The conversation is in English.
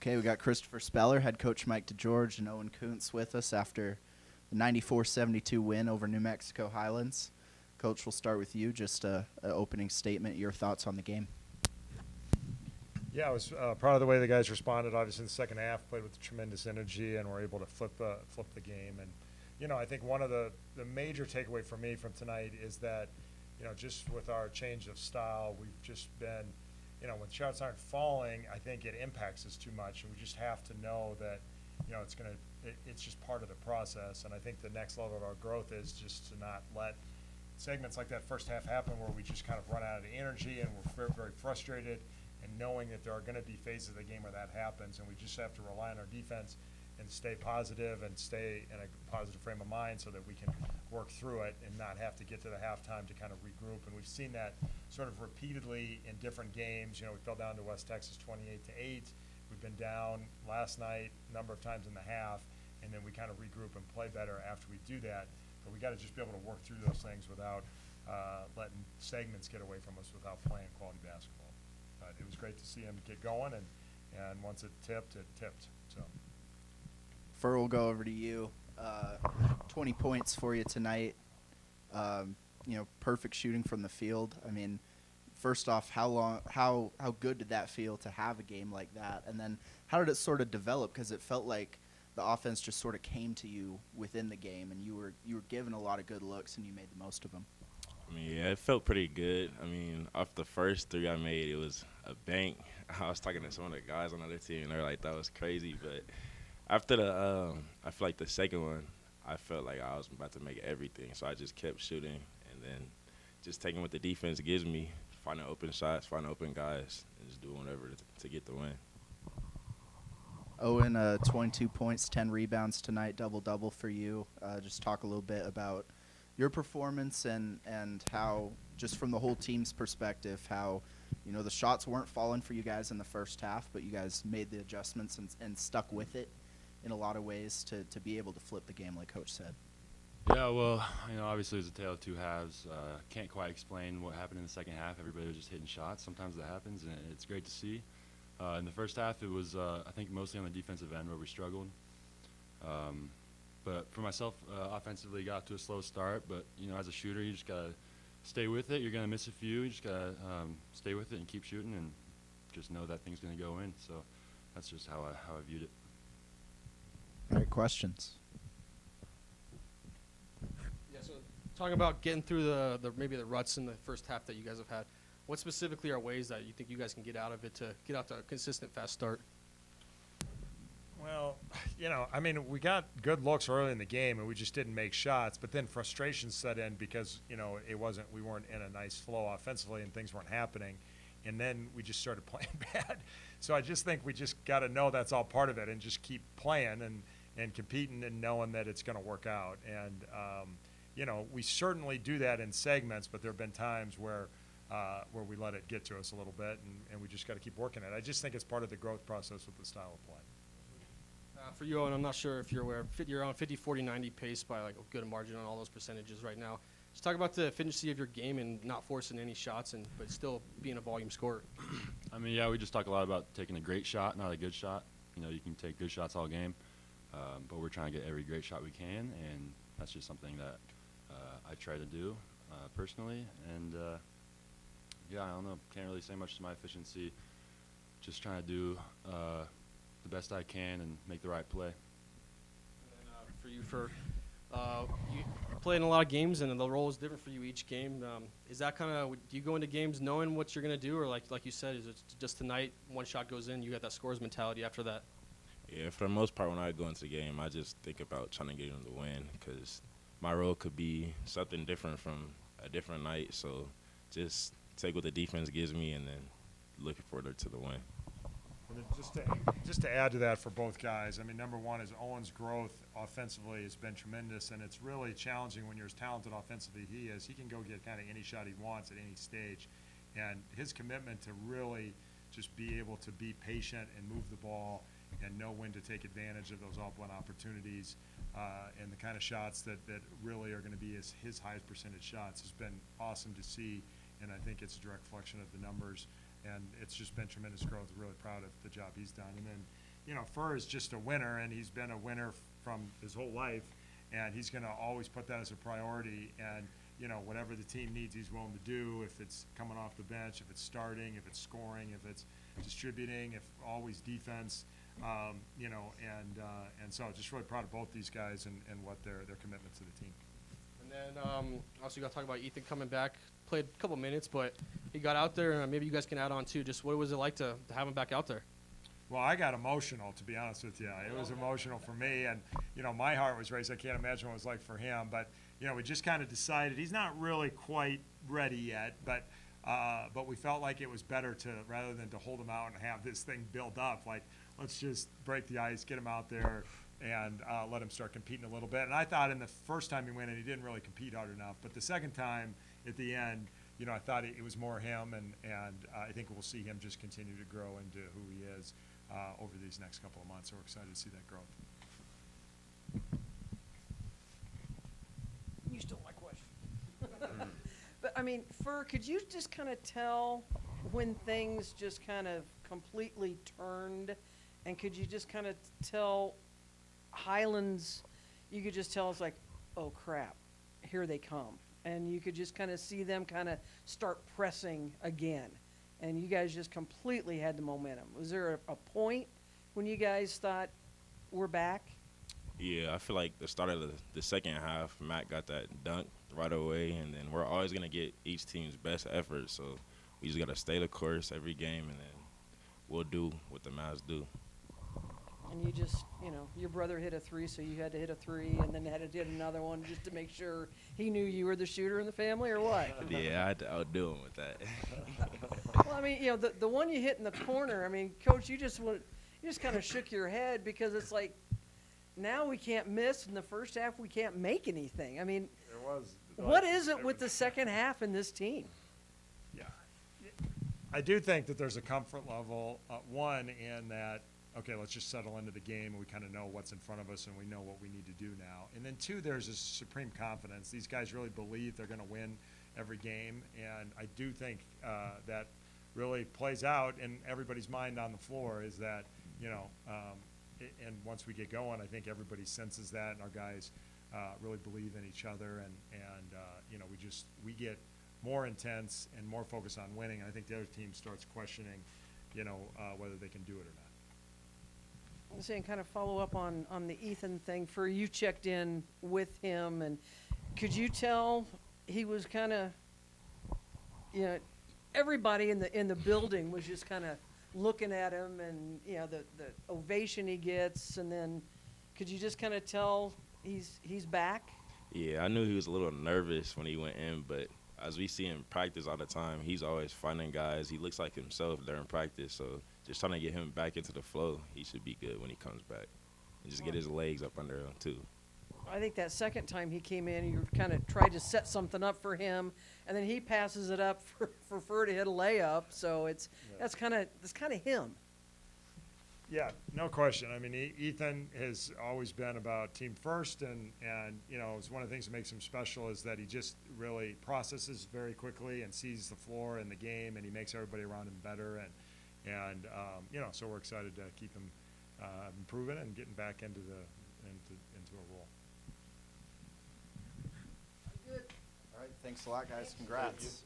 Okay, we got Christopher Speller, head coach Mike DeGeorge, and Owen Koonce with us after the 94-72 win over New Mexico Highlands. Coach, we'll start with you. Just an opening statement, your thoughts on the game. Yeah, I was proud of the way the guys responded. Obviously, in the second half, played with tremendous energy, and were able to flip the game. And I think one of the major takeaway for me from tonight is that, just with our change of style, we've just been, when shots aren't falling, I think it impacts us too much, and we just have to know that, it's just part of the process. And I think the next level of our growth is just to not let segments like that first half happen where we just kind of run out of energy and we're very, very frustrated. And knowing that there are going to be phases of the game where that happens, and we just have to rely on our defense and stay positive and stay in a positive frame of mind so that we can work through it and not have to get to the halftime to kind of regroup. And we've seen that sort of repeatedly in different games. We fell down to West Texas 28-8. We've been down last night a number of times in the half, and then we kind of regroup and play better after we do that. But we got to just be able to work through those things without letting segments get away from us without playing quality basketball. But it was great to see him get going, and once it tipped. So, Fur, we'll go over to you. 20 points for you tonight. Perfect shooting from the field. I mean, first off, how good did that feel to have a game like that? And then how did it sort of develop? Because it felt like the offense just sort of came to you within the game, and you were given a lot of good looks, and you made the most of them. I mean, yeah, it felt pretty good. I mean, off the first three I made, it was a bank. I was talking to some of the guys on the other team, and they were like, that was crazy. But after I feel like the second one, I felt like I was about to make everything. So I just kept shooting and then just taking what the defense gives me, finding open shots, finding open guys, and just doing whatever to get the win. Owen, 22 points, 10 rebounds tonight, double-double for you. Just talk a little bit about your performance and how, just from the whole team's perspective, how, the shots weren't falling for you guys in the first half, but you guys made the adjustments and stuck with it in a lot of ways to be able to flip the game, like Coach said. Yeah, well, obviously it was a tale of two halves. Can't quite explain what happened in the second half. Everybody was just hitting shots. Sometimes that happens, and it's great to see. In the first half, it was, I think, mostly on the defensive end where we struggled. But for myself, offensively, got to a slow start. But, as a shooter, you just got to stay with it. You're going to miss a few. You just got to stay with it and keep shooting and just know that thing's going to go in. So that's just how I viewed it. All right, questions? Yeah, so talking about getting through the maybe the ruts in the first half that you guys have had, what specifically are ways that you think you guys can get out of it to get out to a consistent, fast start? well, we got good looks early in the game, and we just didn't make shots. But then frustration set in because we weren't in a nice flow offensively, and things weren't happening. And then we just started playing bad. So I just think we just got to know that's all part of it, and just keep playing and competing and knowing that it's going to work out. And we certainly do that in segments, but there have been times where we let it get to us a little bit, and we just got to keep working it. I just think it's part of the growth process with the style of play. For you, Owen, I'm not sure if you're aware, you're on 50, 40, 90 pace by like a good margin on all those percentages right now. Just talk about the efficiency of your game and not forcing any shots, but still being a volume scorer. I mean, yeah, we just talk a lot about taking a great shot, not a good shot. You can take good shots all game, but we're trying to get every great shot we can, and that's just something that I try to do personally. And, yeah, I don't know. Can't really say much to my efficiency. Just trying to do the best I can and make the right play. And then, for you playing a lot of games, and the role is different for you each game. Is that kind of, do you go into games knowing what you're going to do, or like you said, is it just tonight, one shot goes in, you got that scores mentality after that? Yeah, for the most part, when I go into the game, I just think about trying to get them to win because my role could be something different from a different night. So just take what the defense gives me and then looking forward to the win. And just to add to that for both guys, number one is Owen's growth offensively has been tremendous, and it's really challenging when you're as talented offensively he is. He can go get kind of any shot he wants at any stage, and his commitment to really just be able to be patient and move the ball and know when to take advantage of those off-one opportunities and the kind of shots that really are going to be his highest percentage shots has been awesome to see, and I think it's a direct reflection of the numbers. And it's just been tremendous growth. Really proud of the job he's done. And then Fur is just a winner, and he's been a winner from his whole life, and he's going to always put that as a priority. And whatever the team needs, he's willing to do. If it's coming off the bench, if it's starting, if it's scoring, if it's distributing, if always defense, and so just really proud of both these guys and what their commitment to the team. And then also you got to talk about Ethan coming back. Played a couple minutes, but he got out there. Maybe you guys can add on too. Just what was it like to have him back out there? Well, I got emotional, to be honest with you. It was emotional for me, and my heart was racing. I can't imagine what it was like for him. But we just kind of decided he's not really quite ready yet. But we felt like it was better rather than to hold him out and have this thing build up. Like, let's just break the ice, get him out there, and let him start competing a little bit. And I thought in the first time he went in, he didn't really compete hard enough. But the second time, at the end, I thought it was more him, and I think we'll see him just continue to grow into who he is over these next couple of months. So we're excited to see that growth. You stole my question. But, I mean, Fur, could you just kind of tell when things just kind of completely turned? And could you just kind of tell Highlands, you could just tell us like, oh, crap, here they come. And you could just kind of see them kind of start pressing again. And you guys just completely had the momentum. Was there a point when you guys thought, we're back? Yeah, I feel like the start of the second half, Matt got that dunk right away, and then we're always going to get each team's best effort. So we just got to stay the course every game, and then we'll do what the Mavs do. And you just, your brother hit a three, so you had to hit a three, and then had to hit another one just to make sure he knew you were the shooter in the family, or what? Yeah, I had to outdo him with that. Well, I mean, the one you hit in the corner, I mean, Coach, you just kind of shook your head because it's like, now we can't miss. In the first half, we can't make anything. I mean, what is it with the second half in this team? Yeah. I do think that there's a comfort level, one, in that, okay, let's just settle into the game and we kind of know what's in front of us and we know what we need to do now. And then two, there's a supreme confidence. These guys really believe they're going to win every game, and I do think that really plays out in everybody's mind on the floor is that, and once we get going, I think everybody senses that, and our guys really believe in each other, and we get more intense and more focused on winning, and I think the other team starts questioning, whether they can do it or not. I'm saying kind of follow up on the Ethan thing. For you checked in with him, and could you tell he was kind of, everybody in the building was just kind of looking at him, and the ovation he gets, and then could you just kind of tell he's back? Yeah, I knew he was a little nervous when he went in, but as we see him practice all the time, he's always finding guys. He looks like himself during practice, so just trying to get him back into the flow, he should be good when he comes back. And just get his legs up under him, too. I think that second time he came in, you kind of tried to set something up for him, and then he passes it up for Fur to hit a layup. So that's kind of him. Yeah, no question. I mean, Ethan has always been about team first, and it's one of the things that makes him special is that he just really processes very quickly and sees the floor and the game, and he makes everybody around him better. And so we're excited to keep him improving and getting back into a role. All right, thanks a lot, guys. Congrats.